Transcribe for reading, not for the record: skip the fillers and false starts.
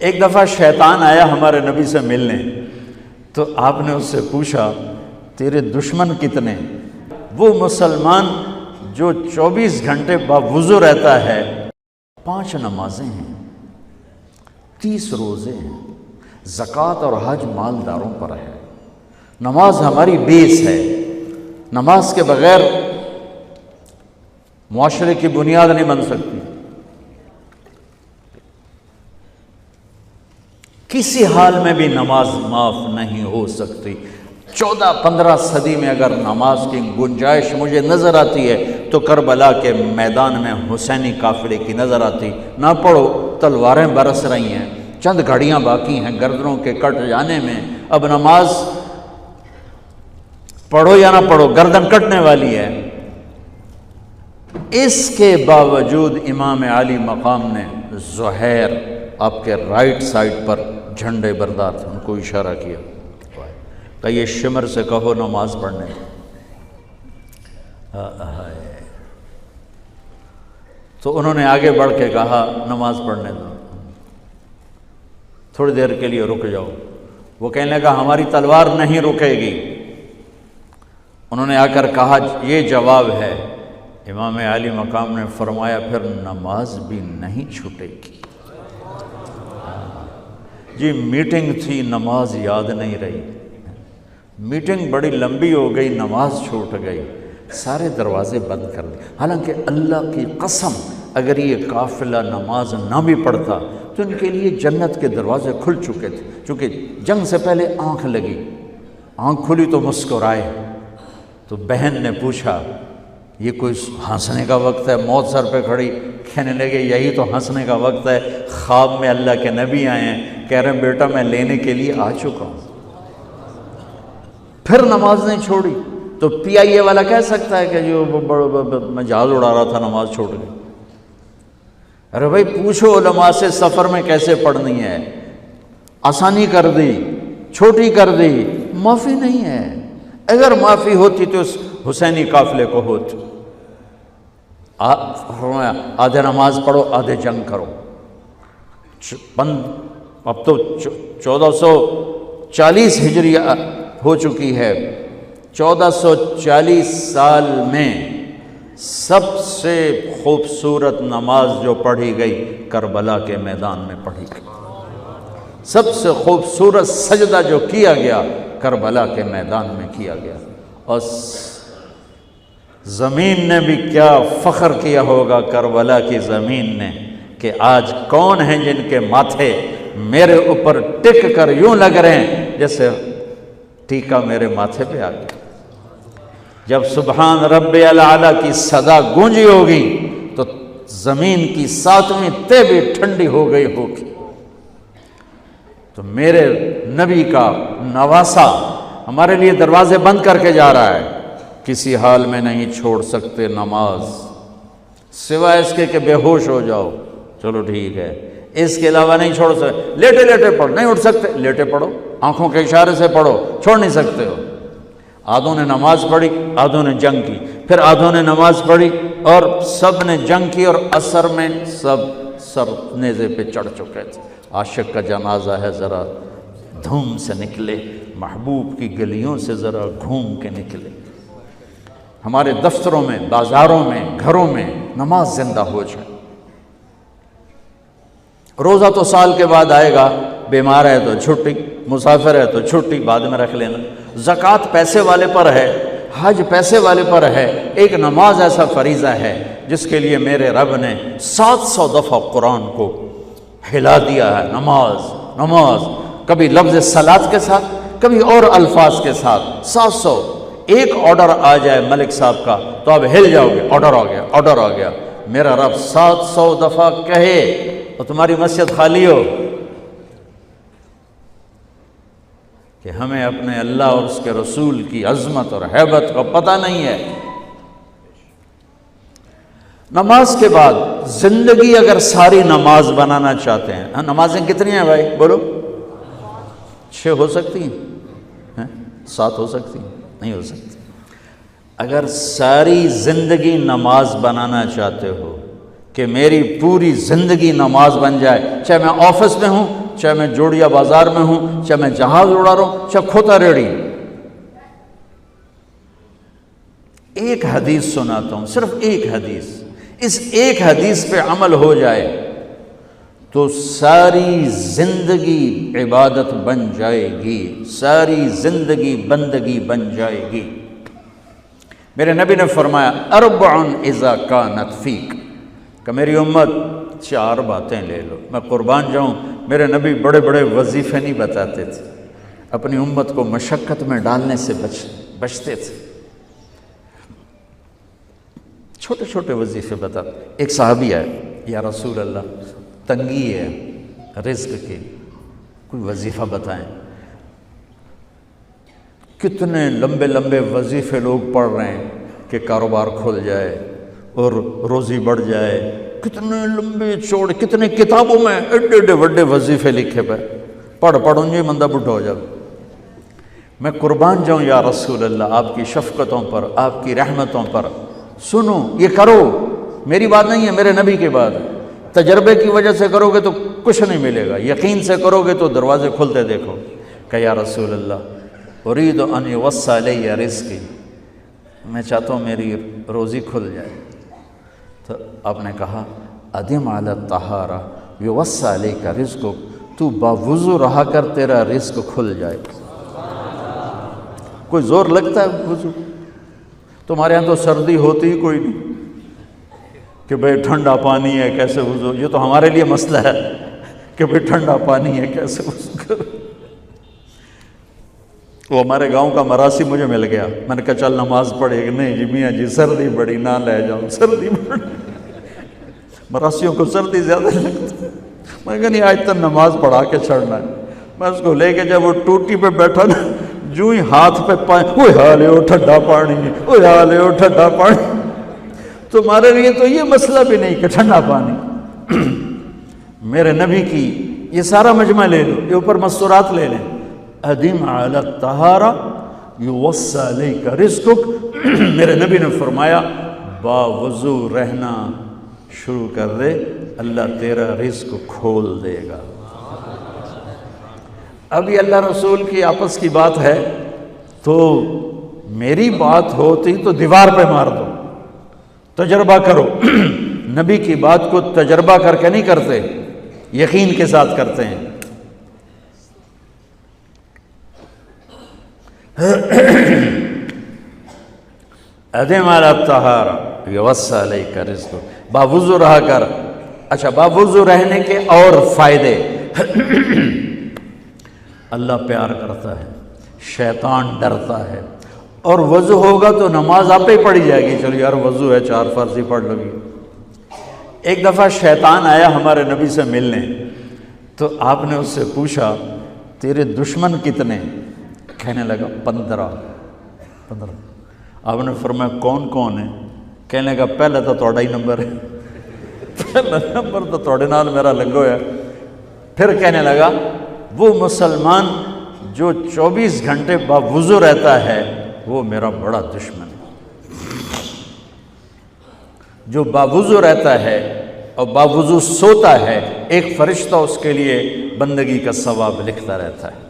ایک دفعہ شیطان آیا ہمارے نبی سے ملنے، تو آپ نے اس سے پوچھا تیرے دشمن کتنے؟ وہ مسلمان جو 24 گھنٹے باوضو رہتا ہے، 5 نمازیں ہیں، 30 روزے ہیں، زکوٰۃ اور حج مالداروں پر ہے۔ نماز ہماری بیس ہے، نماز کے بغیر معاشرے کی بنیاد نہیں بن سکتی۔ کسی حال میں بھی نماز معاف نہیں ہو سکتی۔ 14-15 صدی میں اگر نماز کی گنجائش مجھے نظر آتی ہے تو کربلا کے میدان میں حسینی قافلے کی نظر آتی۔ نہ پڑھو، تلواریں برس رہی ہیں، چند گھڑیاں باقی ہیں گردنوں کے کٹ جانے میں، اب نماز پڑھو یا نہ پڑھو گردن کٹنے والی ہے۔ اس کے باوجود امام عالی مقام نے زہیر آپ کے رائٹ سائڈ پر جھنڈے بردار تھے، ان کو اشارہ کیا کہ یہ شمر سے کہو نماز پڑھنے۔ تو انہوں نے آگے بڑھ کے کہا نماز پڑھنے دو، تھوڑی دیر کے لیے رک جاؤ۔ وہ کہنے لگا ہماری تلوار نہیں رکے گی۔ انہوں نے آ کر کہا یہ جواب ہے۔ امام عالی مقام نے فرمایا پھر نماز بھی نہیں چھوٹے گی۔ جی میٹنگ تھی، نماز یاد نہیں رہی، میٹنگ بڑی لمبی ہو گئی، نماز چھوٹ گئی، سارے دروازے بند کر دیے۔ حالانکہ اللہ کی قسم اگر یہ قافلہ نماز نہ بھی پڑھتا تو ان کے لیے جنت کے دروازے کھل چکے تھے، چونکہ جنگ سے پہلے آنکھ لگی، آنکھ کھلی تو مسکرائے۔ تو بہن نے پوچھا یہ کوئی ہنسنے کا وقت ہے؟ موت سر پہ کھڑی، کہنے لگے یہی تو ہنسنے کا وقت ہے۔ خواب میں اللہ کے نبی آئے ہیں، کہہ رہے ہیں بیٹا میں لینے کے لیے آ چکا ہوں۔ پھر نماز نہیں چھوڑی تو پی آئی اے والا کہہ سکتا ہے کہ جو میں جہاز اڑا رہا تھا نماز چھوڑ گئی۔ ارے بھائی پوچھو علماء سے سفر میں کیسے پڑھنی ہے، آسانی کر دی، چھوٹی کر دی، معافی نہیں ہے۔ اگر معافی ہوتی تو اس حسینی قافلے کو ہوتی۔ آدھے نماز پڑھو آدھے جنگ کرو۔ اب تو 1440 ہجری ہو چکی ہے، 1440 سال میں سب سے خوبصورت نماز جو پڑھی گئی کربلا کے میدان میں پڑھی گئی، سب سے خوبصورت سجدہ جو کیا گیا کربلا کے میدان میں کیا گیا۔ اور زمین نے بھی کیا فخر کیا ہوگا کربلا کی زمین نے کہ آج کون ہیں جن کے ماتھے میرے اوپر ٹک کر یوں لگ رہے ہیں جیسے ٹیکا میرے ماتھے پہ آ گیا۔ جب سبحان رب الاعلیٰ کی صدا گونجی ہوگی تو زمین کی 7ویں تہ بھی ٹھنڈی ہو گئی ہوگی۔ تو میرے نبی کا نواسا ہمارے لیے دروازے بند کر کے جا رہا ہے۔ کسی حال میں نہیں چھوڑ سکتے نماز، سوائے اس کے کہ بے ہوش ہو جاؤ، چلو ٹھیک ہے، اس کے علاوہ نہیں چھوڑ سکتے۔ لیٹے لیٹے پڑھو، نہیں اٹھ سکتے لیٹے پڑھو، آنکھوں کے اشارے سے پڑھو، چھوڑ نہیں سکتے ہو۔ آدھوں نے نماز پڑھی، آدھوں نے جنگ کی، پھر آدھوں نے نماز پڑھی اور سب نے جنگ کی، اور عصر میں سب سر نیزے پہ چڑھ چکے تھے۔ عاشق کا جنازہ ہے، ذرا دھوم سے نکلے، محبوب کی گلیوں سے ذرا گھوم کے نکلے۔ ہمارے دفتروں میں، بازاروں میں، گھروں میں نماز زندہ ہو جائے۔ روزہ تو سال کے بعد آئے گا، بیمار ہے تو چھٹی، مسافر ہے تو چھٹی بعد میں رکھ لینا۔ زکوٰۃ پیسے والے پر ہے، حج پیسے والے پر ہے، ایک نماز ایسا فریضہ ہے جس کے لیے میرے رب نے 700 دفعہ قرآن کو ہلا دیا ہے۔ نماز نماز، کبھی لفظ صلاۃ کے ساتھ، کبھی اور الفاظ کے ساتھ، 700۔ ایک آرڈر آ جائے ملک صاحب کا تو آپ ہل جاؤ گے، آرڈر آ گیا، آرڈر آ گیا۔ میرا رب 700 دفعہ کہے اور تمہاری مسجد خالی ہو کہ ہمیں اپنے اللہ اور اس کے رسول کی عظمت اور ہیبت کا پتہ نہیں ہے۔ نماز کے بعد زندگی اگر ساری نماز بنانا چاہتے ہیں، نمازیں کتنی ہیں بھائی بولو؟ 6 ہو سکتی ہیں، 7 ہو سکتی ہیں، نہیں ہو سکتی۔ اگر ساری زندگی نماز بنانا چاہتے ہو کہ میری پوری زندگی نماز بن جائے، چاہے میں آفس میں ہوں، چاہے میں جوڑیا بازار میں ہوں، چاہے میں جہاز اڑا رہا ہوں، چاہے کھوتا ریڑی۔ ایک حدیث سناتا ہوں، صرف ایک حدیث، اس ایک حدیث پہ عمل ہو جائے تو ساری زندگی عبادت بن جائے گی، ساری زندگی بندگی بن جائے گی۔ میرے نبی نے فرمایا اربع اذا کانت فیک، کہ میری امت 4 باتیں لے لو۔ میں قربان جاؤں، میرے نبی بڑے بڑے وظیفے نہیں بتاتے تھے، اپنی امت کو مشقت میں ڈالنے سے بچتے تھے، چھوٹے چھوٹے وظیفے بتاتے۔ ایک صحابی ہے، یا رسول اللہ تنگی ہے رزق کی، کوئی وظیفہ بتائیں۔ کتنے لمبے لمبے وظیفے لوگ پڑھ رہے ہیں کہ کاروبار کھل جائے اور روزی بڑھ جائے، کتنے لمبے چوڑے، کتنے کتابوں میں ایڈے ایڈے بڑے وظیفے لکھے پہ، پڑھوں یہ بندہ بڈھا ہو جائے۔ میں قربان جاؤں یا رسول اللہ آپ کی شفقتوں پر، آپ کی رحمتوں پر، سنو یہ کرو، میری بات نہیں ہے، میرے نبی کی بات ہے۔ تجربے کی وجہ سے کرو گے تو کچھ نہیں ملے گا، یقین سے کرو گے تو دروازے کھلتے دیکھو۔ کہ یا رسول اللہ ارید ان یوسع علی رزقی، میں چاہتا ہوں میری روزی کھل جائے۔ تو آپ نے کہا ادم علی الطہارہ یوسع علیک رزقک، تو باوضو رہا کر تیرا رزق کھل جائے۔ کوئی زور لگتا ہے وضو؟ تمہارے ہاں تو سردی ہوتی ہی کوئی نہیں کہ بھئی ٹھنڈا پانی ہے کیسے وضو، یہ تو ہمارے لیے مسئلہ ہے کہ بھئی ٹھنڈا پانی ہے کیسے وضو کرو۔ وہ ہمارے گاؤں کا مراسی مجھے مل گیا، میں نے کہا چل نماز پڑھے گی، نہیں جی میاں جی سردی بڑی، نہ لے جاؤں سردی بڑی، مراسیوں کو سردی زیادہ لگتی ہے۔ میں نے کہا نہیں آج تک نماز پڑھا کے چھڑنا ہے۔ میں اس کو لے کے جب وہ ٹوٹی پہ بیٹھا نا، جو ہی ہاتھ پہ پائے اوہ حالے ہو ٹھنڈا پانی، اوہ حالے ہو ٹھنڈا پانی۔ تمہارے لیے تو یہ مسئلہ بھی نہیں کہ ٹھنڈا پانی۔ میرے نبی کی یہ سارا مجمع لے لو، یہ اوپر مستورات لے لیں، ادم علی الطہارہ یوسع علیک رزقک۔ میرے نبی نے فرمایا باوضو رہنا شروع کر دے، اللہ تیرا رزق کھول دے گا۔ اب یہ اللہ رسول کی آپس کی بات ہے تو میری بات ہوتی تو دیوار پہ مار دو، تجربہ کرو۔ نبی کی بات کو تجربہ کر کے نہیں کرتے، یقین کے ساتھ کرتے ہیں۔ ادم علی الطہارہ یوسع علیک رزقک، باوضو رہا کر۔ اچھا باوضو رہنے کے اور فائدے، اللہ پیار کرتا ہے، شیطان ڈرتا ہے، اور وضو ہوگا تو نماز آپ ہی پڑھی جائے گی، چلو یار وضو ہے 4 فرض ہی پڑھ لو گی۔ ایک دفعہ شیطان آیا ہمارے نبی سے ملنے، تو آپ نے اس سے پوچھا تیرے دشمن کتنے؟ کہنے لگا 15۔ آپ نے فرمایا کون کون ہے؟ کہنے لگا پہلے تو تھوڑا ہی نمبر ہے، پہلا نمبر تو تھوڑے نال میرا لگو ہے۔ پھر کہنے لگا وہ مسلمان جو 24 گھنٹے باوضو رہتا ہے وہ میرا بڑا دشمن ہے۔ جو باوضو رہتا ہے اور باوضو سوتا ہے، ایک فرشتہ اس کے لیے بندگی کا ثواب لکھتا رہتا ہے۔